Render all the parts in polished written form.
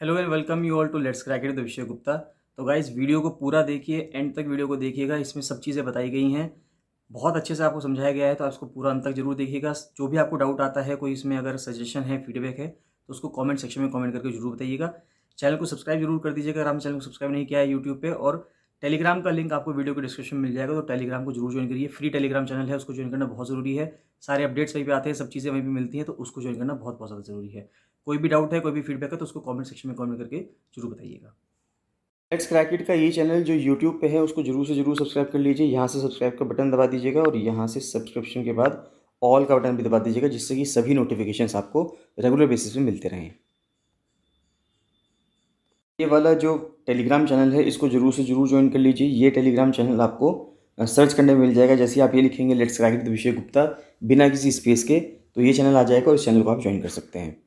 Hello and welcome you all to let's crack it the Vishay Gupta. तो guys video को पूरा देखिए, एंड तक वीडियो को देखिएगा। इसमें सब चीज़ें बताई गई हैं, बहुत अच्छे से आपको समझाया गया है, तो आप इसको पूरा अंत तक जरूर देखिएगा। जो भी आपको डाउट आता है, कोई इसमें अगर सजेशन है, फीडबैक है, तो उसको कमेंट सेक्शन में कमेंट करके जरूर बताइएगा। चैनल को सब्सक्राइब जरूर कर दीजिएगा अगर आपने चैनल को सब्सक्राइब नहीं किया है यूट्यूब पे। और टेलीग्राम का लिंक आपको वीडियो के डिस्क्रिप्शन में मिल जाएगा, तो टेलीग्राम को जरूर ज्वाइन करिए। फ्री टेलीग्राम चैनल है, उसको ज्वाइन करना बहुत ज़रूरी है। सारे अपडेट्स वहीं पे आते हैं, सब चीज़ें वहीं पे मिलती हैं, तो उसको ज्वाइन करना बहुत बहुत ज़्यादा ज़रूरी है। कोई भी डाउट है, कोई भी फीडबैक है, तो उसको कमेंट सेक्शन में कमेंट करके जरूर बताइएगा। लेट्स क्रैक इट का ये चैनल जो यूट्यूब पे है, उसको जरूर से जरूर सब्सक्राइब कर लीजिए। यहाँ से सब्सक्राइब का बटन दबा दीजिएगा और यहाँ से सब्सक्रिप्शन के बाद ऑल का बटन भी दबा दीजिएगा, जिससे कि सभी नोटिफिकेशंस आपको रेगुलर बेसिस पे मिलते रहें। ये वाला जो टेलीग्राम चैनल है, इसको जरूर से जरूर ज्वाइन कर लीजिए। ये टेलीग्राम चैनल आपको सर्च करने में मिल जाएगा। जैसे ही आप ये लिखेंगे let's crack it the Vishay Gupta बिना किसी स्पेस के, तो ये चैनल आ जाएगा और इस चैनल को आप ज्वाइन कर सकते हैं।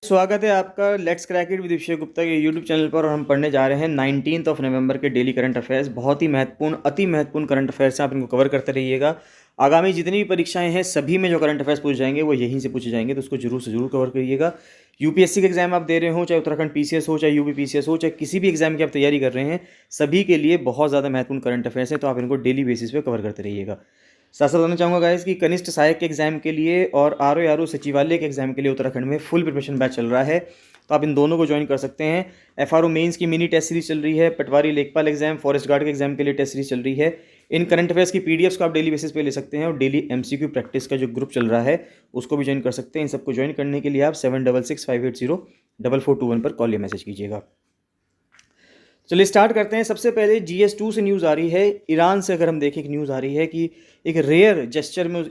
स्वागत है आपका लेट्स क्रैक इट विद विषय गुप्ता के यूट्यूब चैनल पर। और हम पढ़ने जा रहे हैं 19 नवंबर के डेली करंट अफेयर्स। बहुत ही महत्वपूर्ण, अति महत्वपूर्ण करंट अफेयर्स हैं, आप इनको कवर करते रहिएगा। आगामी जितनी भी परीक्षाएं हैं, सभी में जो करंट अफेयर्स पूछे जाएंगे वो यहीं से पूछे जाएंगे, तो उसको जरूर से जरूर कवर करिएगा। यूपीएससी के एग्जाम आप दे रहे हो, चाहे उत्तराखंड पीसीएस हो, चाहे यूपी पीसीएस हो, चाहे किसी भी एग्जाम की आप तैयारी कर रहे हैं, सभी के लिए बहुत ज़्यादा महत्वपूर्ण करंट अफेयर्स हैं, तो आप इनको डेली बेसिस पे कवर करते रहिएगा। साथ साथ बताना चाहूँगा गाइस कि कनिष्ठ सहायक के एग्जाम के लिए और आरओ सचिवालय के एग्जाम के लिए उत्तराखंड में फुल प्रिपरेशन बैच चल रहा है, तो आप इन दोनों को ज्वाइन कर सकते हैं। एफआरओ मेंस की मिनी टेस्ट सीरीज चल रही है, पटवारी लेखपाल एग्जाम, फॉरेस्ट गार्ड के एग्जाम के लिए टेस्ट सीरीज चल रही है। इन करंट अफेयर्स की पीडीएफ्स को आप डेली बेसिस पे ले सकते हैं, और डेली एमसीक्यू प्रैक्टिस का जो ग्रुप चल रहा है उसको भी ज्वाइन कर सकते हैं। इन सबको ज्वाइन करने के लिए आप 7665804421 पर कॉल या मैसेज कीजिएगा। चलिए स्टार्ट करते हैं। सबसे पहले GS2 से न्यूज़ आ रही है। ईरान से अगर हम देखें, एक न्यूज़ आ रही है कि एक रेयर जेस्चर में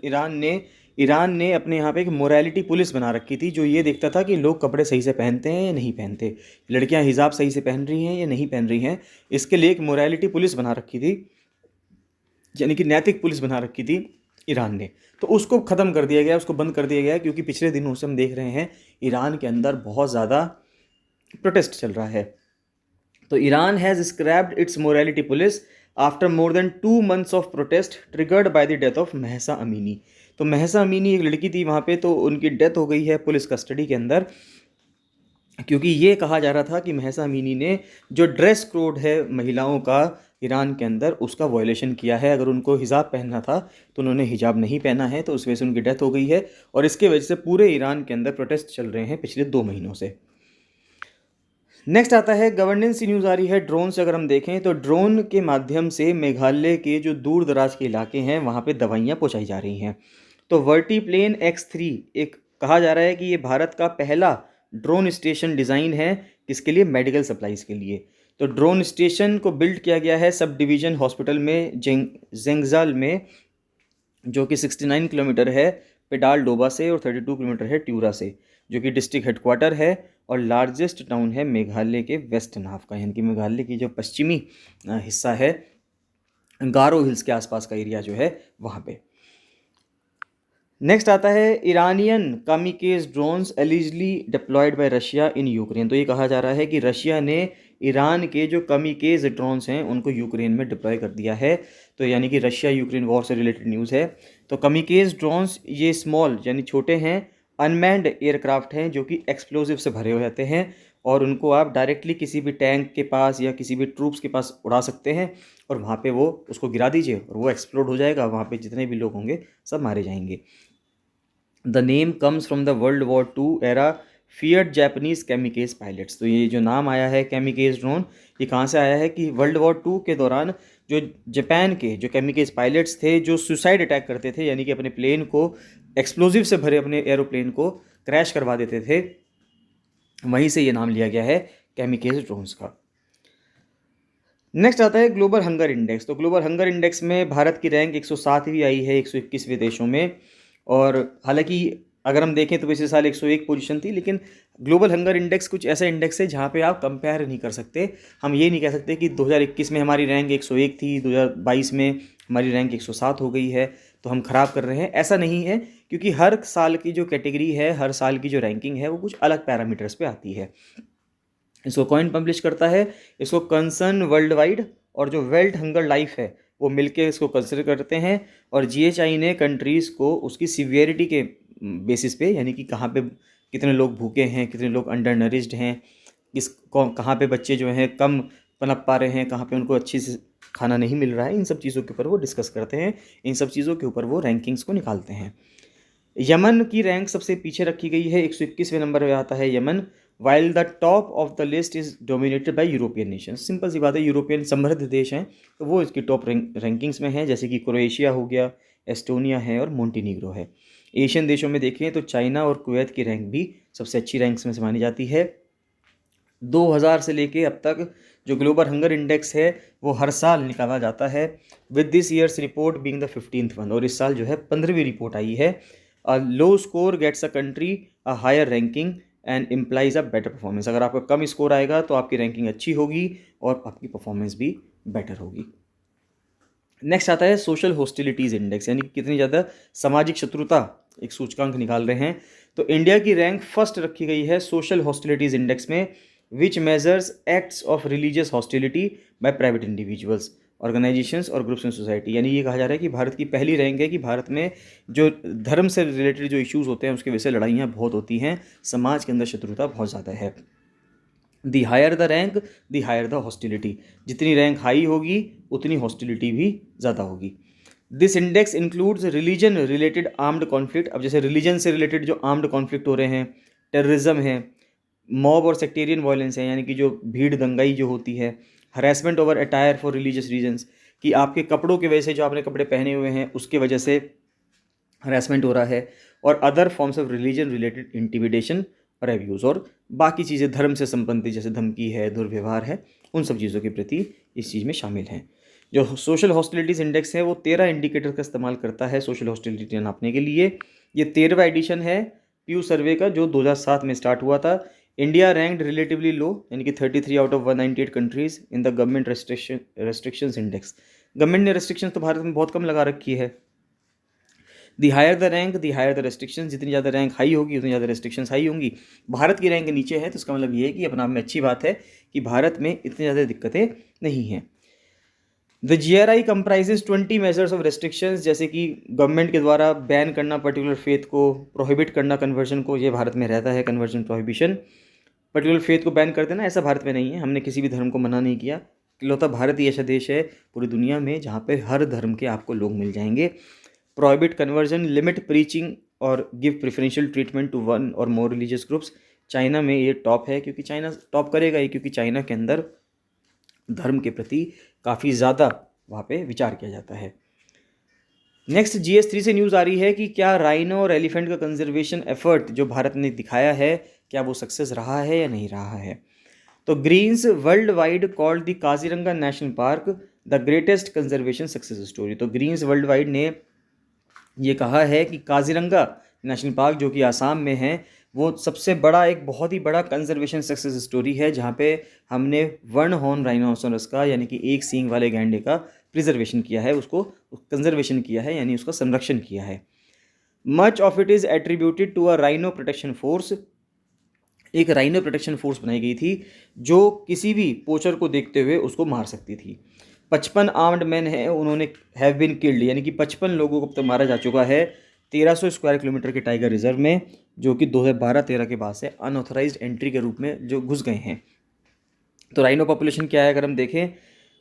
ईरान ने अपने यहाँ पे एक मोरालिटी पुलिस बना रखी थी, जो ये देखता था कि लोग कपड़े सही से पहनते हैं या नहीं पहनते, लड़कियां हिजाब सही से पहन रही हैं या नहीं पहन रही हैं। इसके लिए एक मोरालिटी पुलिस बना रखी थी, यानी कि नैतिक पुलिस बना रखी थी ईरान ने। तो उसको ख़त्म कर दिया गया, उसको बंद कर दिया गया, क्योंकि पिछले दिनों से हम देख रहे हैं ईरान के अंदर बहुत ज़्यादा प्रोटेस्ट चल रहा है। तो Iran has scraped it's morality police after more than 2 months of protest triggered by the death of Mahsa Amini. तो महसा अमीनी एक लड़की थी वहाँ पे, तो उनकी डेथ हो गई है पुलिस कस्टडी के अंदर, क्योंकि ये कहा जा रहा था कि महसा अमीनी ने जो ड्रेस कोड है महिलाओं का ईरान के अंदर, उसका वायलेशन किया है। अगर उनको हिजाब पहनना था तो उन्होंने हिजाब नहीं पहना है, तो उस वजह से उनकी डेथ हो गई है। और इसके वजह से पूरे ईरान के अंदर प्रोटेस्ट चल रहे हैं पिछले 2 महीनों से। नेक्स्ट आता है गवर्नेंस की न्यूज़ आ रही है ड्रोन से। अगर हम देखें तो ड्रोन के माध्यम से मेघालय के जो दूर दराज के इलाके हैं वहाँ पे दवाइयाँ पहुँचाई जा रही हैं। तो वर्टीप्लेन X3 एक कहा जा रहा है कि ये भारत का पहला ड्रोन स्टेशन डिज़ाइन है, किसके लिए? मेडिकल सप्लाईज़ के लिए। तो ड्रोन स्टेशन को बिल्ड किया गया है सब डिवीज़न हॉस्पिटल में जेंगजाल में, जो कि 69 किलोमीटर है पेडाल डोबा से और 32 किलोमीटर है ट्यूरा से, जो कि डिस्ट्रिक्ट हेडक्वार्टर है और लार्जेस्ट टाउन है मेघालय के वेस्ट नाव का, यानी कि मेघालय की जो पश्चिमी हिस्सा है, गारो हिल्स के आसपास का एरिया जो है वहाँ पे। नेक्स्ट आता है Iranian kamikaze drones allegedly deployed by Russia in Ukraine. तो ये कहा जा रहा है कि रशिया ने ईरान के जो कामिकेज ड्रोन्स हैं उनको यूक्रेन में डिप्लॉय कर दिया है। तो यानी कि रशिया यूक्रेन वॉर से रिलेटेड न्यूज़ है। तो कामिकेज ड्रोन्स ये स्मॉल यानी छोटे हैं, अनमैन्ड एयरक्राफ्ट हैं जो कि एक्सप्लोजिव से भरे हो जाते हैं, और उनको आप डायरेक्टली किसी भी टैंक के पास या किसी भी ट्रूप्स के पास उड़ा सकते हैं, और वहाँ पे वो उसको गिरा दीजिए और वो एक्सप्लोड हो जाएगा। वहाँ पे जितने भी लोग होंगे सब मारे जाएंगे। The name comes from the world war 2 era feared Japanese kamikaze pilots. तो ये जो नाम आया है कैमिकेज ड्रोन, ये कहाँ से आया है कि वर्ल्ड वॉर 2 के दौरान जो जापान के जो कैमिकेज पायलट्स थे, जो सुसाइड अटैक करते थे, यानी कि अपने प्लेन को एक्सप्लोजिव से भरे अपने एरोप्लेन को क्रैश करवा देते थे, वहीं से ये नाम लिया गया है कैमिकेज ड्रोन्स का। नेक्स्ट आता है ग्लोबल हंगर इंडेक्स। तो ग्लोबल हंगर इंडेक्स में भारत की रैंक 107वीं आई है 121वें देशों में। और हालांकि अगर हम देखें तो पिछले साल 101 पोजीशन थी, लेकिन ग्लोबल हंगर इंडेक्स कुछ ऐसा इंडेक्स है जहाँ पे आप कंपेयर नहीं कर सकते। हम ये नहीं कह सकते कि 2021 में हमारी रैंक 101 थी, 2022 में हमारी रैंक 107 हो गई है, तो हम ख़राब कर रहे हैं। ऐसा नहीं है, क्योंकि हर साल की जो कैटेगरी है, हर साल की जो रैंकिंग है, वो कुछ अलग पैरामीटर्स पे आती है। इसको कॉइन पब्लिश करता है, इसको कंसर्न वर्ल्ड वाइड और जो वर्ल्ड हंगर लाइफ है वो मिलके इसको कंसिडर करते हैं। और GHI ने कंट्रीज़ को उसकी सीवियरिटी के बेसिस पे, यानी कि कहाँ पे कितने लोग भूखे हैं, कितने लोग अंडर नरिश्ड हैं, कहाँ पे बच्चे जो हैं कम पनप पा रहे हैं, कहाँ पे उनको अच्छी से खाना नहीं मिल रहा है, इन सब चीज़ों के ऊपर वो डिस्कस करते हैं, इन सब चीज़ों के ऊपर वो रैंकिंग्स को निकालते हैं। यमन की रैंक सबसे पीछे रखी गई है, 121वें नंबर पे आता है Yemen, while the top of the list is dominated by European nation. Simple सी बात है, यूरोपियन समृद्ध देश हैं तो वो इसकी टॉप रैंकिंग्स में हैं, जैसे कि क्रोएशिया हो गया, एस्टोनिया है और मोंटीनीग्रो है। एशियन देशों में देखें तो चाइना और कुवैत की रैंक भी सबसे अच्छी रैंक्स में से मानी जाती है। 2000 से लेके अब तक जो ग्लोबल हंगर इंडेक्स है वो हर साल निकाला जाता है, with this year's report being the 15th one, और इस साल जो है 15वीं रिपोर्ट आई है। A low score gets a country a higher ranking and implies a better performance. अगर आपका कम स्कोर आएगा तो आपकी रैंकिंग अच्छी होगी और आपकी परफॉर्मेंस भी बेटर होगी। नेक्स्ट आता है सोशल हॉस्टिलिटीज़ इंडेक्स, यानी कितनी ज़्यादा सामाजिक शत्रुता एक सूचकांक निकाल रहे हैं। तो इंडिया की रैंक फर्स्ट रखी गई है सोशल हॉस्टिलिटीज़ इंडेक्स में, विच measures acts of religious hostility by private individuals, organisations और ग्रुप्स इन सोसाइटी। यानी ये कहा जा रहा है कि भारत की पहली रैंक है कि भारत में जो धर्म से रिलेटेड जो इश्यूज़ होते हैं उसकी वजह से लड़ाइयाँ बहुत होती हैं, समाज के अंदर शत्रुता बहुत ज़्यादा है। The higher the rank the higher the hostility, जितनी रैंक हाई होगी उतनी हॉस्टिलिटी भी ज़्यादा होगी। This index includes religion related armed conflict. अब जैसे रिलीजन से रिलेटेड जो आर्म्ड कॉन्फ्लिक्ट हो रहे हैं, टेररिज्म है, मॉब और सेक्टेरियन वायलेंस है, यानी कि जो भीड़ दंगाई जो होती है, harassment over attire for religious reasons, कि आपके कपड़ों की वजह से जो आपने कपड़े पहने हुए हैं उसके वजह से हरासमेंट हो रहा है, और other forms of religion related intimidation और एब्यूज़, और बाकी चीज़ें धर्म से संबंधित जैसे धमकी है, दुर्व्यवहार है, उन सब चीज़ों के प्रति इस चीज़ में शामिल हैं। जो सोशल हॉस्टिलिटीज़ इंडेक्स है वो 13 इंडिकेटर का इस्तेमाल करता है सोशल हॉस्टिलिटी नापने के लिए। ये 13वां एडिशन है प्यू सर्वे का जो 2007 में स्टार्ट हुआ था। इंडिया रैंक्ड रिलेटिवली लो, यानी कि 33 out of 198 countries in the government restrictions index. Government ने रेस्ट्रिक्शंस तो भारत में बहुत कम लगा रखी है। The higher the rank the higher the restrictions, जितनी ज़्यादा रैंक हाई होगी उतनी ज़्यादा रेस्ट्रिक्शंस हाई होंगी। भारत की रैंक नीचे है तो इसका मतलब ये है कि अपने आप में अच्छी बात है कि भारत में इतनी ज़्यादा दिक्कतें नहीं हैं। The GRI comprises 20 measures of restrictions, जैसे कि गवर्नमेंट के द्वारा बैन करना पर्टिकुलर फेथ को, प्रोहिबिट करना कन्वर्जन को, ये भारत में रहता है कन्वर्जन प्रोहिबिशन। पर्टिकुलर फेथ को बैन कर देना ऐसा भारत में नहीं है, हमने किसी भी धर्म को मना नहीं किया। इकलौता भारत ही ऐसा देश है पूरी दुनिया में जहाँ पे हर धर्म के आपको लोग मिल जाएंगे। प्रोहिबिट कन्वर्जन, लिमिट प्रीचिंग और give preferential treatment to one और मोर रिलीजियस ग्रुप्स। चाइना में ये टॉप है, क्योंकि चाइना टॉप करेगा ही, क्योंकि चाइना के अंदर धर्म के प्रति काफ़ी ज़्यादा वहाँ पे विचार किया जाता है। नेक्स्ट GS3 से न्यूज़ आ रही है कि क्या राइनो और एलिफेंट का कंजर्वेशन एफर्ट जो भारत ने दिखाया है क्या वो सक्सेस रहा है या नहीं रहा है। तो greens world wide called the Kaziranga national park the greatest conservation success story. तो ग्रीन्स वर्ल्ड वाइड ने ये कहा है कि काजीरंगा नेशनल पार्क जो कि आसाम में है वो सबसे बड़ा, एक बहुत ही बड़ा कंजर्वेशन सक्सेस स्टोरी है, जहाँ पे हमने वन हॉर्न राइनोसोरस का यानी कि एक सींग वाले गैंडे का प्रिजर्वेशन किया है, उसको कंजर्वेशन किया है, यानी उसका संरक्षण किया है। Much of it is attributed to a rhino protection force. एक राइनो प्रोटेक्शन फोर्स बनाई गई थी जो किसी भी पोचर को देखते हुए उसको मार सकती थी। 55 आर्म्ड मैन हैं, उन्होंने हैव बीन किल्ड, यानी कि 55 लोगों को अब तक मारा जा चुका है 1300 स्क्वायर किलोमीटर के टाइगर रिजर्व में, जो कि 2012-13 के बाद से अनऑथराइज्ड एंट्री के रूप में जो घुस गए हैं। तो राइनो पॉपुलेशन क्या है अगर हम देखें,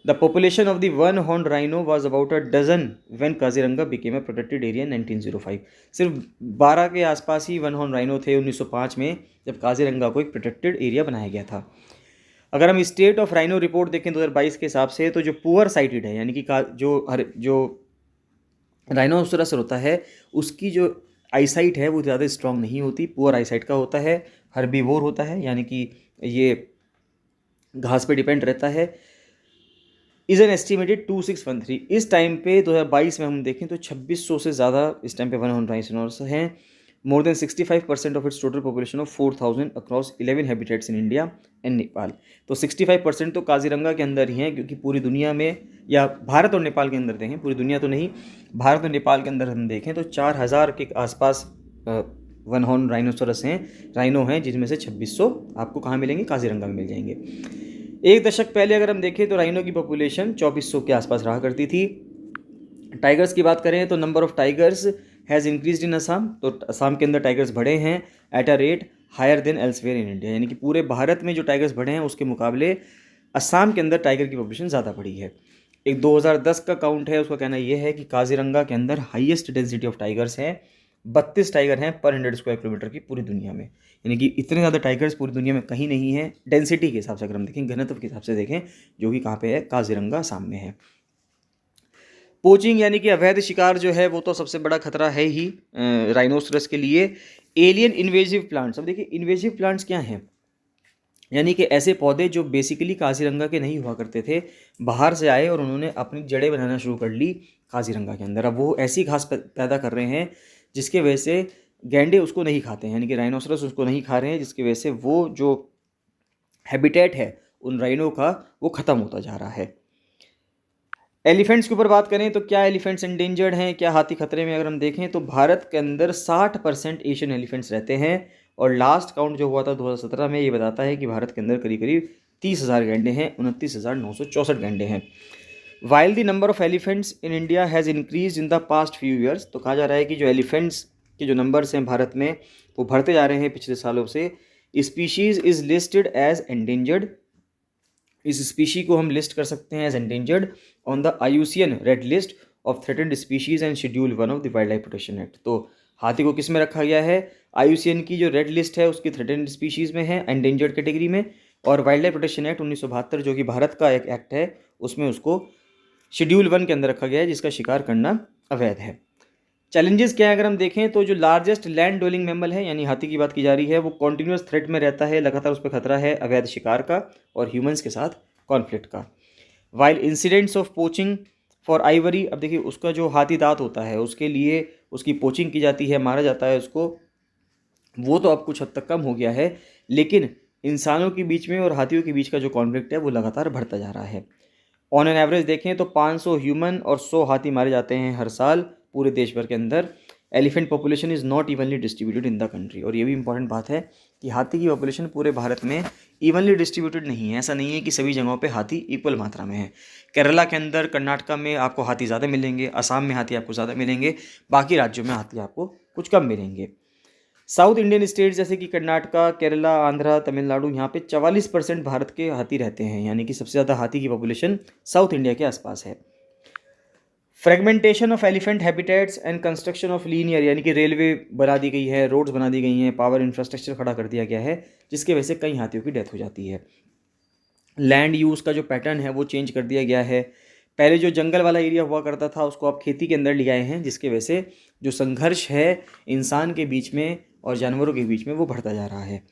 the population of the one horn rhino was about a dozen when Kaziranga became a protected area 1905। सिर्फ 12 के आसपास ही वन हॉर्न राइनो थे 1905 में, जब काजीरंगा को एक प्रोटेक्टेड एरिया बनाया गया था। अगर हम स्टेट ऑफ राइनो रिपोर्ट देखें 2022 के हिसाब से, तो जो पुअर साइटेड है, यानी कि जो राइनोसरस होता है उसकी जो आईसाइट है वो ज़्यादा स्ट्रांग नहीं होती, पुअर आईसाइट का होता है, हर्बीवोर होता है, यानी कि ये घास पे डिपेंड रहता है। Is an estimated 2613। इस टाइम पे 2022 में हम देखें तो 2600 से ज़्यादा इस टाइम पे वन हॉर्न राइनोसरस हैं। More than 65% of its total population of 4000 across 11 habitats in India and Nepal. तो 65% तो काजीरंगा के अंदर ही हैं, क्योंकि पूरी दुनिया में, या भारत और नेपाल के अंदर देखें, पूरी दुनिया तो नहीं, भारत और नेपाल के अंदर हम देखें तो 4000 के आसपास वन हॉर्न राइनोसरस हैं, राइनो हैं, जिनमें से 2600 आपको कहाँ मिलेंगे, काजीरंगा में मिल जाएंगे। एक दशक पहले अगर हम देखें तो राइनो की पॉपुलेशन 2400 के आसपास रहा करती थी। टाइगर्स की बात करें तो number of tigers has increased in Assam, तो असम के अंदर टाइगर्स बढ़े हैं at a rate higher than elsewhere in India, यानी कि पूरे भारत में जो टाइगर्स बढ़े हैं उसके मुकाबले असम के अंदर टाइगर की पॉपुलेशन ज़्यादा बढ़ी है। एक 2010 का काउंट है, उसका कहना यह है कि काजीरंगा के अंदर हाईएस्ट डेंसिटी ऑफ टाइगर्स हैं, 32 टाइगर हैं पर 100 स्क्वायर किलोमीटर की पूरी दुनिया में, यानी कि इतने ज़्यादा टाइगर्स पूरी दुनिया में कहीं नहीं है डेंसिटी के हिसाब से, अगर हम देखें घनत्व के हिसाब से देखें, जो कि कहाँ पे है, काजीरंगा असम में है। पोचिंग यानी कि अवैध शिकार जो है वो तो सबसे बड़ा खतरा है ही राइनोसरस के लिए। एलियन इन्वेजिव प्लांट्स, अब देखिए इन्वेजिव प्लांट्स क्या हैं, यानी कि ऐसे पौधे जो बेसिकली काजीरंगा के नहीं हुआ करते थे, बाहर से आए और उन्होंने अपनी जड़ें बनाना शुरू कर ली काजीरंगा के अंदर। अब वो ऐसी घास पैदा कर रहे हैं जिसके वजह से गैंडे उसको नहीं खाते हैं, यानी कि राइनोसरस उसको नहीं खा रहे हैं, जिसकी वजह से वो जो हैबिटेट है उन राइनो का वो ख़त्म होता जा रहा है। एलिफेंट्स के ऊपर बात करें तो क्या एलिफेंट्स एंडेंजर्ड हैं, क्या हाथी खतरे में, अगर हम देखें तो भारत के अंदर 60% एशियन एलिफेंट्स रहते हैं, और लास्ट काउंट जो हुआ था 2017 में ये बताता है कि भारत के अंदर करीब करीब 30,000 गैंडे हैं, 29,964 गैंडे हैं। While the number of elephants in India has increase in the past few years, तो कहा जा रहा है कि जो एलिफेंट्स के जो नंबर्स हैं भारत में वो बढ़ते जा रहे हैं पिछले सालों से। Species is listed as endangered, इस स्पीशी को हम लिस्ट कर सकते हैं as endangered on the IUCN red list of threatened species and schedule 1 of the wild life protection act. तो हाथी को किस में रखा गया है, IUCN की जो रेड लिस्ट है उसकी थ्रेटेंड स्पीशीज में है, एंडेंजर्ड कैटेगरी में, और वाइल्ड लाइफ प्रोटेक्शन एक्ट 1972 जो कि भारत का एक एक्ट है उसमें उसको शेड्यूल 1 के अंदर रखा गया है, जिसका शिकार करना अवैध है। चैलेंजेस क्या है अगर हम देखें तो जो लार्जेस्ट लैंड डवेलिंग मैमल है यानी हाथी की बात की जा रही है, वो कॉन्टिन्यूस थ्रेट में रहता है, लगातार उस पर खतरा है अवैध शिकार का और ह्यूमंस के साथ कॉन्फ्लिक्ट का। While incidents of poaching for Ivory, अब देखिए उसका जो हाथी दांत होता है उसके लिए उसकी पोचिंग की जाती है, मारा जाता है उसको, वो तो अब कुछ हद तक कम हो गया है, लेकिन इंसानों के बीच में और हाथियों के बीच का जो कॉन्फ्लिक्ट है वो लगातार बढ़ता जा रहा है। ऑन एन एवरेज देखें तो 500 ह्यूमन और 100 हाथी मारे जाते हैं हर साल पूरे देश भर के अंदर। Elephant population is not evenly distributed in the country, और ये भी इंपॉर्टेंट बात है कि हाथी की पॉपुलेशन पूरे भारत में इवनली डिस्ट्रीब्यूटेड नहीं है, ऐसा नहीं है कि सभी जगहों पे हाथी इक्वल मात्रा में है। केरला के अंदर, कर्नाटका में आपको हाथी ज़्यादा मिलेंगे, असम में हाथी आपको ज़्यादा मिलेंगे, बाकी राज्यों में हाथी आपको कुछ कम मिलेंगे। साउथ इंडियन स्टेट्स जैसे कि कर्नाटका, केरला, आंध्रा, तमिलनाडु, यहाँ पे 44% भारत के हाथी रहते हैं, यानी कि सबसे ज़्यादा हाथी की पॉपुलेशन साउथ इंडिया के आसपास है। Fragmentation of elephant habitats and construction of linear, यानी कि रेलवे बना दी गई है, रोड्स बना दी गई हैं, पावर इंफ्रास्ट्रक्चर खड़ा कर दिया गया है, जिसकी वजह से कई हाथियों की डेथ हो जाती है। लैंड यूज़ का जो पैटर्न है वो चेंज कर दिया गया है, पहले जो जंगल वाला एरिया हुआ करता था उसको आप खेती के अंदर ले आए हैं, जिसकी वजह से जो संघर्ष है इंसान के बीच में और जानवरों के बीच में वो बढ़ता जा रहा है।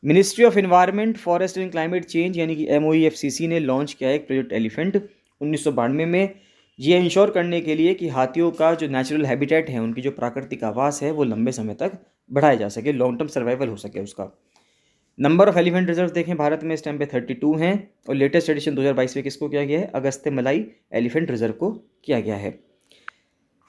Ministry of environment, forest and climate change यानी कि MOEFCC ने लॉन्च किया एक प्रोजेक्ट एलिफेंट 1992 में, ये इंश्योर करने के लिए कि हाथियों का जो नेचुरल हैबिटेट है, उनकी जो प्राकृतिक आवास है वो लंबे समय तक बढ़ाया जा सके, लॉन्ग टर्म सर्वाइवल हो सके उसका। नंबर ऑफ एलिफेंट रिजर्व देखें भारत में इस टाइम पे 32 हैं, और लेटेस्ट एडिशन 2022 में किसको किया गया है, अगस्त्य मलाई एलिफेंट रिजर्व को किया गया है।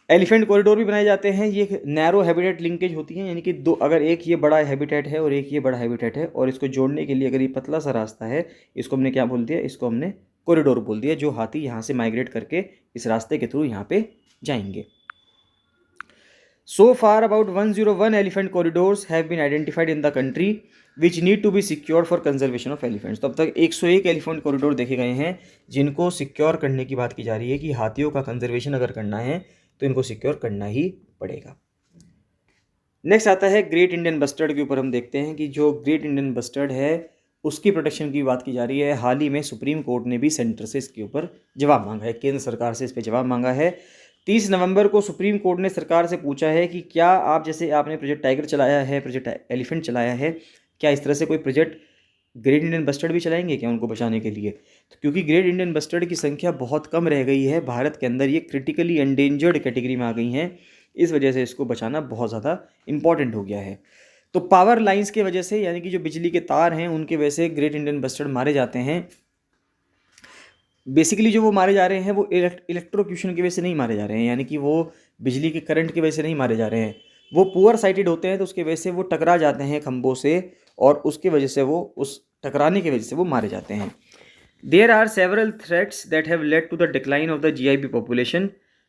एलिफेंट कॉरिडोर भी बनाए जाते हैं, ये नैरो हैबिटेट लिंकेज होती हैं, यानी कि दो, अगर एक ये बड़ा हैबिटेट है और एक ये बड़ा हैबिटेट है और इसको जोड़ने के लिए अगर ये पतला सा रास्ता है, इसको हमने क्या बोल दिया, इसको हमने कॉरिडोर बोल दिया, जो हाथी यहाँ से माइग्रेट करके इस रास्ते के थ्रू यहाँ पे जाएंगे। So far about 101 elephant corridors have been identified in the country which need to be secure for conservation of elephants, तो अब तक 101 एलिफेंट कॉरिडोर देखे गए हैं जिनको सिक्योर करने की बात की जा रही है कि हाथियों का कंजर्वेशन अगर करना है तो इनको सिक्योर करना ही पड़ेगा। नेक्स्ट आता है ग्रेट इंडियन बस्टर्ड के ऊपर, हम देखते हैं कि जो ग्रेट इंडियन बस्टर्ड है उसकी प्रोटेक्शन की बात की जा रही है। हाल ही में सुप्रीम कोर्ट ने भी सेंटर से इसके ऊपर जवाब मांगा है, केंद्र सरकार से इस पर जवाब मांगा है। 30 नवंबर को सुप्रीम कोर्ट ने सरकार से पूछा है कि क्या आप, जैसे आपने प्रोजेक्ट टाइगर चलाया है, प्रोजेक्ट एलिफेंट चलाया है, क्या इस तरह से कोई प्रोजेक्ट ग्रेट इंडियन बस्टर्ड भी चलाएंगे क्या उनको बचाने के लिए। तो क्योंकि ग्रेट इंडियन बस्टर्ड की संख्या बहुत कम रह गई है भारत के अंदर, ये क्रिटिकली एंडेंजर्ड कैटेगरी में आ गई हैं, इस वजह से इसको बचाना बहुत ज़्यादा इंपॉर्टेंट हो गया है। तो पावर लाइंस की वजह से, यानी कि जो बिजली के तार हैं उनके वजह से ग्रेट इंडियन बस्टर्ड मारे जाते हैं। बेसिकली जो वो मारे जा रहे हैं वो इलेक्ट्रोक्यूशन की वजह से नहीं मारे जा रहे हैं, यानी कि वो बिजली के करंट की वजह से नहीं मारे जा रहे हैं, वो पुअर साइटेड होते हैं तो उसकी वजह से वो टकरा जाते हैं खंभों से और उसकी वजह से वो उस टकराने की वजह से वो मारे जाते हैं। There are several threats that have led to the decline of the GIB population,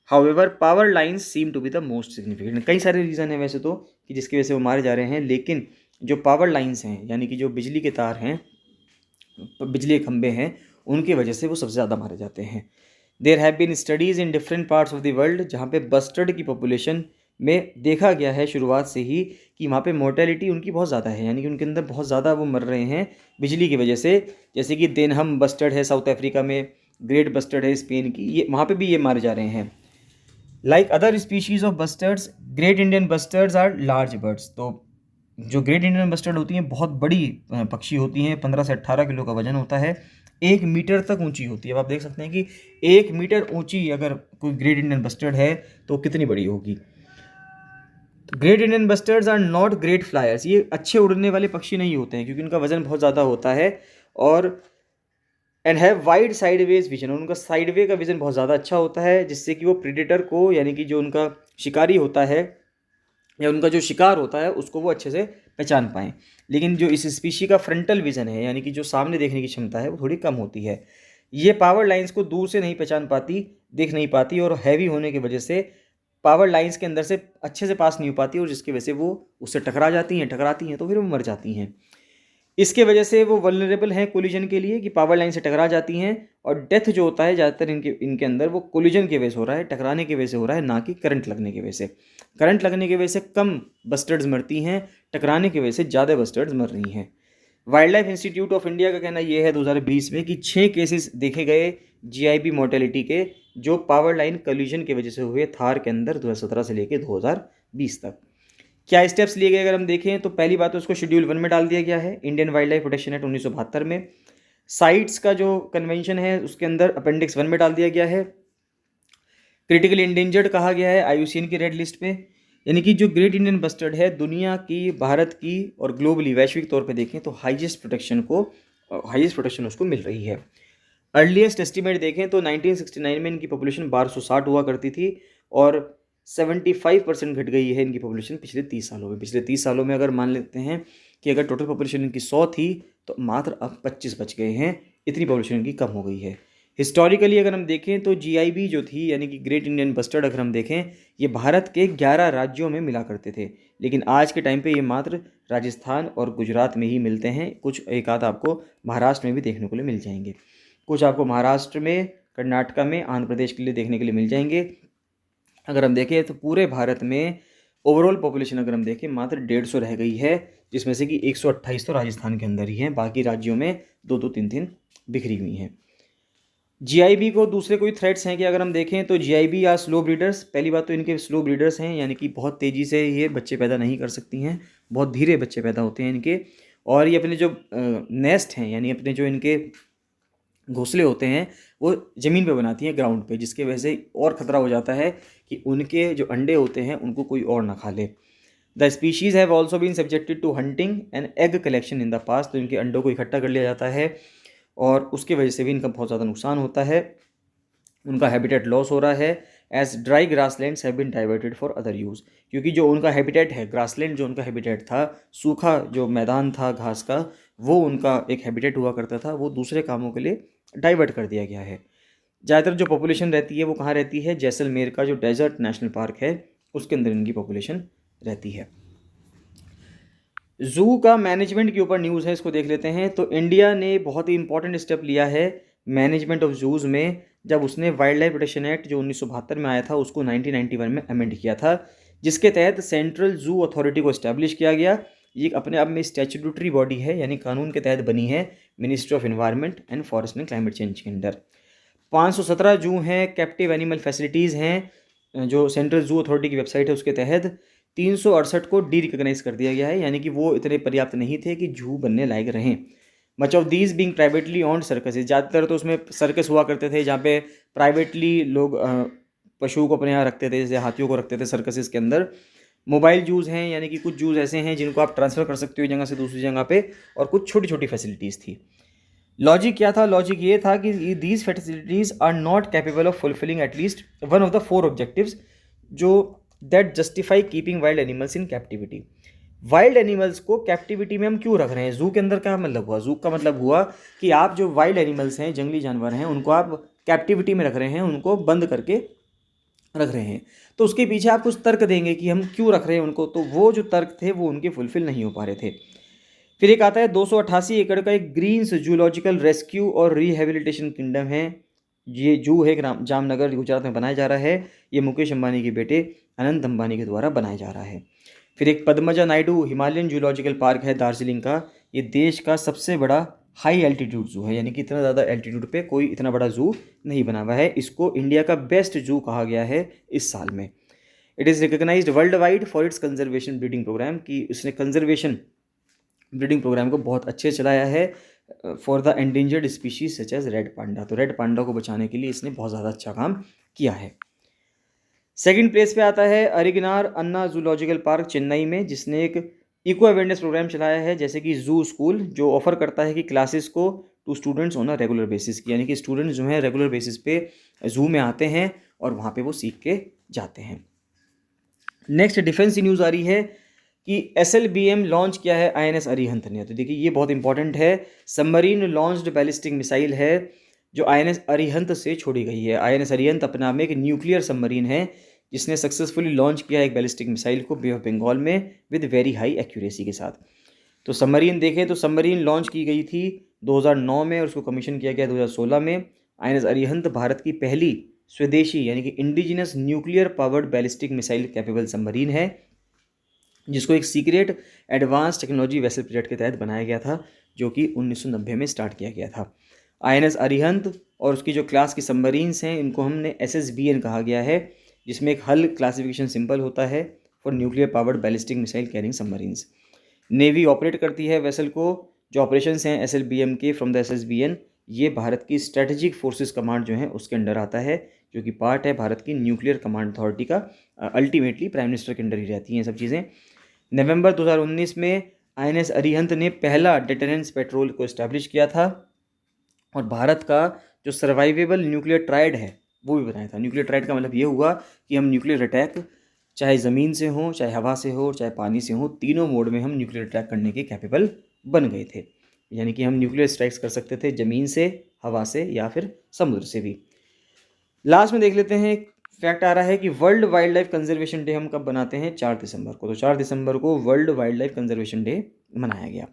however power lines seem to be the most significant. कई सारे रीज़न है वैसे तो कि जिसकी वजह से वो मारे जा रहे हैं, लेकिन जो पावर लाइंस हैं यानी कि जो बिजली के तार हैं, बिजली के खंभे हैं, उनकी वजह से वो सबसे ज़्यादा मारे जाते हैं। There have been studies in different parts of the world जहाँ पे बस्टर्ड की पॉपुलेशन में देखा गया है शुरुआत से ही कि वहाँ पे मोर्टेलिटी उनकी बहुत ज़्यादा है, यानी कि उनके अंदर बहुत ज़्यादा वो मर रहे हैं बिजली की वजह से। जैसे कि देनहम बस्टर्ड है साउथ अफ्रीका में, ग्रेट बस्टर्ड है स्पेन की, ये वहाँ पे भी ये मारे जा रहे हैं। Like other species of bustards, great Indian bustards are large birds. तो जो ग्रेट इंडियन बस्टर्ड होती हैं बहुत बड़ी पक्षी होती हैं, 15 से 18 किलो का वजन होता है, 1 मीटर तक ऊंची होती है। अब आप देख सकते हैं कि 1 मीटर ऊंची अगर कोई ग्रेट इंडियन बस्टर्ड है तो कितनी बड़ी होगी। Great Indian bustards are not great flyers, ये अच्छे उड़ने वाले पक्षी नहीं होते हैं क्योंकि उनका वजन बहुत ज़्यादा होता है, और and have wide sideways vision, और उनका साइडवे का विजन बहुत ज़्यादा अच्छा होता है जिससे कि वो प्रीडेटर को, यानी कि जो उनका शिकारी होता है या उनका जो शिकार होता है उसको वो अच्छे से पहचान पाएँ। लेकिन जो इस स्पीशी का फ्रंटल विजन है यानी कि जो सामने देखने की क्षमता है वो थोड़ी कम होती है। ये पावर लाइंस को दूर से नहीं पहचान पाती, देख नहीं पाती, और हैवी होने की वजह से पावर लाइंस के अंदर से अच्छे से पास नहीं हो पाती, और जिसकी वजह से वो उससे टकराती हैं तो फिर वो मर जाती हैं। इसके वजह से वो वल्नरेबल हैं कोलिजन के लिए कि पावर लाइन से टकरा जाती हैं, और डेथ जो होता है ज़्यादातर इनके अंदर वो कोलिजन की वजह से हो रहा है, टकराने की वजह से हो रहा है, ना कि करंट लगने की वजह से। करंट लगने की वजह से कम बस्टर्ड्स मरती हैं, टकराने की वजह से ज़्यादा बस्टर्ड्स मर रही हैं। Wild life institute of India का कहना यह है 2020 में कि 6 केसेस देखे गए जीआईबी मोर्टेलिटी के जो पावर लाइन कोलिजन की वजह से हुए थार के अंदर 2017 से लेकर 2020 तक। क्या स्टेप्स लिए गए अगर हम देखें तो पहली बात तो उसको शेड्यूल 1 में डाल दिया गया है, Indian wild life protection act 1972 में। साइट्स का जो कन्वेंशन है उसके अंदर अपेंडिक्स 1 में डाल दिया गया है। क्रिटिकली इंडेंजर्ड कहा गया है आईयूसीएन की रेड लिस्ट पे, यानी कि जो ग्रेट इंडियन बस्टर्ड है दुनिया की, भारत की और ग्लोबली वैश्विक तौर पे देखें तो हाईएस्ट प्रोटेक्शन उसको मिल रही है। अर्लीस्ट एस्टिमेट देखें तो 1969 में इनकी पॉपुलेशन 1260 हुआ करती थी, और 75% घट गई है इनकी पॉपुलेशन पिछले 30 सालों में। पिछले 30 सालों में अगर मान लेते हैं कि अगर टोटल पॉपुलेशन इनकी 100 थी तो मात्र अब 25 बच गए हैं, इतनी पॉपुलेशन इनकी कम हो गई है। हिस्टोरिकली अगर हम देखें तो जीआईबी जो थी यानी कि ग्रेट इंडियन बस्टर्ड, अगर हम देखें ये भारत के 11 राज्यों में मिला करते थे, लेकिन आज के टाइम पे ये मात्र राजस्थान और गुजरात में ही मिलते हैं। कुछ एक आध आपको महाराष्ट्र में भी देखने को लिए मिल जाएंगे, कुछ आपको महाराष्ट्र में, कर्नाटका में, आंध्र प्रदेश के लिए देखने के लिए मिल जाएंगे। अगर हम देखें तो पूरे भारत में ओवरऑल पॉपुलेशन अगर हम देखें मात्र 150 रह गई है, जिसमें से कि 128 तो राजस्थान के अंदर ही हैं, बाकी राज्यों में 2-2, 3-3 बिखरी हुई हैं। जीआईबी को दूसरे कोई थ्रेट्स हैं कि अगर हम देखें तो जीआईबी या स्लो ब्रीडर्स, पहली बात तो इनके स्लो ब्रीडर्स हैं, यानी कि बहुत तेज़ी से ये बच्चे पैदा नहीं कर सकती हैं, बहुत धीरे बच्चे पैदा होते हैं इनके, और ये अपने जो नेस्ट हैं यानी अपने जो इनके घोंसले होते हैं वो ज़मीन पे बनाती हैं, ग्राउंड पे, जिसकी वजह से और ख़तरा हो जाता है कि उनके जो अंडे होते हैं उनको कोई और ना खा ले। The species have also been subjected to hunting and egg collection in the past, तो इनके अंडों को इकट्ठा कर लिया जाता है और उसकी वजह से भी इनका बहुत ज़्यादा नुकसान होता है, उनका हैबिटेट लॉस हो रहा है। As dry grasslands have been diverted for other use, क्योंकि जो उनका हैबिटेट है ग्रासलैंड, जो उनका हैबिटेट था, सूखा जो मैदान था घास का, वो उनका एक हैबिटेट हुआ करता था, वो दूसरे कामों के लिए डाइवर्ट कर दिया गया है। ज़्यादातर जो पॉपुलेशन रहती है वो कहाँ रहती है, जैसलमेर का जो डेजर्ट नेशनल पार्क है उसके अंदर इनकी पॉपुलेशन रहती है। ज़ू का मैनेजमेंट के ऊपर न्यूज़ है, इसको देख लेते हैं। तो इंडिया ने बहुत ही इंपॉर्टेंट स्टेप लिया है मैनेजमेंट ऑफ जूज़ में, जब उसने वाइल्ड लाइफ प्रोटेक्शन एक्ट जो 1972 में आया था उसको 1991 में अमेंड किया था, जिसके तहत सेंट्रल जू अथॉरिटी को इस्टेब्लिश किया गया। ये अपने आप में स्टैट्यूटरी बॉडी है, यानी कानून के तहत बनी है, ministry of environment and forest and climate change के अंडर। 517 जू हैं, कैप्टिव एनिमल फैसिलिटीज़ हैं, जो सेंट्रल जू अथॉरिटी की वेबसाइट है उसके तहत 368 को डी रिकॉग्नाइज कर दिया गया है, यानी कि वो इतने पर्याप्त नहीं थे कि जू बनने लायक रहें। Much of these being privately owned circuses, ज़्यादातर तो उसमें सर्कस हुआ करते थे जहाँ पे प्राइवेटली लोग पशुओं को अपने यहाँ रखते थे, जैसे हाथियों को रखते थे सर्कसेस के अंदर। मोबाइल जूज़ हैं, यानी कि कुछ जूज़ ऐसे हैं जिनको आप ट्रांसफ़र कर सकते हो एक जगह से दूसरी जगह पे, और कुछ छोटी छोटी फैसिलिटीज़ थी। लॉजिक क्या था, लॉजिक ये था कि these facilities are not capable of fulfilling at least one of the 4 objectives जो that justify keeping wild animals in captivity. Wild animals को कैप्टिविटी में हम क्यों रख रहे हैं, जू के अंदर क्या मतलब हुआ, जू का मतलब हुआ कि आप जो वाइल्ड एनिमल्स हैं, जंगली जानवर हैं, उनको आप कैप्टिविटी में रख रहे हैं, उनको बंद करके रख रहे हैं, तो उसके पीछे आप कुछ तर्क देंगे कि हम क्यों रख रहे हैं उनको, तो वो जो तर्क थे वो उनके फुलफिल नहीं हो पा रहे थे। फिर एक आता है 288 एकड़ का एक ग्रीन्स जूलॉजिकल रेस्क्यू और रिहेबिलिटेशन किंगडम है। ये जू है जामनगर गुजरात में बनाया जा रहा है। ये मुकेश अंबानी के बेटे अनंत अंबानी के द्वारा बनाया जा रहा है। फिर एक Padmaja Naidu Himalayan zoological park है दार्जिलिंग का। ये देश का सबसे बड़ा हाई एल्टीट्यूड जू है, यानी कि इतना ज़्यादा एल्टीट्यूड पे कोई इतना बड़ा जू नहीं बना हुआ है। इसको इंडिया का बेस्ट जू कहा गया है इस साल में। It is recognised world wide for its conservation breeding programme, कि उसने कंजर्वेशन ब्रीडिंग प्रोग्राम को बहुत अच्छे चलाया है for the endangered species such as red panda. तो रेड पांडा को बचाने के लिए इसने बहुत ज़्यादा अच्छा काम किया है। सेकंड प्लेस पे आता है अरिगनार अन्ना जूलॉजिकल पार्क चेन्नई में, जिसने एक इको अवेयरनेस प्रोग्राम चलाया है, जैसे कि जू स्कूल, जो ऑफर करता है कि क्लासेस को to students on a regular basis की, यानी कि स्टूडेंट्स जो हैं रेगुलर बेसिस पे जू में आते हैं और वहाँ पे वो सीख के जाते हैं। नेक्स्ट डिफेंस न्यूज़ आ रही है कि SLBM लॉन्च किया है INS अरिहंत ने। तो देखिए ये बहुत इंपॉर्टेंट है। सबमरीन लॉन्च्ड बैलिस्टिक मिसाइल है जो INS अरिहंत से छोड़ी गई है। INS अरिहंत अपने आप में एक न्यूक्लियर सबमरीन है जिसने सक्सेसफुली लॉन्च किया एक बैलिस्टिक मिसाइल को बे ऑफ बंगाल में विद वेरी हाई एक्यूरेसी के साथ। तो सबमरीन देखें तो सबमरीन लॉन्च की गई थी 2009 में और उसको कमीशन किया गया 2016 में। INS अरिहंत भारत की पहली स्वदेशी यानी कि indigenous nuclear powered ballistic missile capable submarine है, जिसको एक secret advance technology vessel project के तहत बनाया गया था, जो कि 1990 में स्टार्ट किया गया था। INS अरिहंत और उसकी जो क्लास की सबमरीन्स हैं इनको हमने SSBN कहा गया है, जिसमें एक हल क्लासिफिकेशन सिंबल होता है for nuclear powered ballistic missile carrying submarines. Navy operate करती है वेसल को। जो ऑपरेशंस हैं SLBM के फ्रॉम द SSBN, ये भारत की स्ट्रेटेजिक फोर्सेस कमांड जो है उसके अंडर आता है, जो कि पार्ट है भारत की न्यूक्लियर कमांड अथॉरिटी का। अल्टीमेटली प्राइम मिनिस्टर के अंडर ही रहती हैं सब चीज़ें। नवंबर 2019 में INS अरिहंत ने पहला डिटरेंस पेट्रोल को इस्टेब्लिश किया था और भारत का जो सर्वाइवेबल न्यूक्लियर ट्रायड है वो भी बनाया था। न्यूक्लियर ट्रायड का मतलब ये हुआ कि हम न्यूक्लियर अटैक चाहे ज़मीन से हो, चाहे हवा से हो, चाहे पानी से हो, तीनों मोड में हम न्यूक्लियर अटैक करने के कैपेबल बन गए थे। यानी कि हम न्यूक्लियर स्ट्राइक्स कर सकते थे ज़मीन से, हवा से या फिर समुद्र से भी। लास्ट में देख लेते हैं, फैक्ट आ रहा है कि world wild life conservation day हम कब बनाते हैं? 4 दिसंबर को। तो 4 दिसंबर को world wild life conservation day मनाया गया।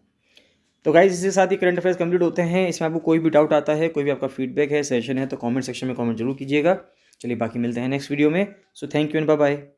तो गाइस इसके साथ ही करंट अफेयर्स कंप्लीट होते हैं। इसमें आपको कोई भी डाउट आता है, कोई भी आपका फीडबैक है, सजेशन है, तो कमेंट सेक्शन में कमेंट जरूर कीजिएगा। चलिए बाकी मिलते हैं नेक्स्ट वीडियो में। So thank you and bye bye.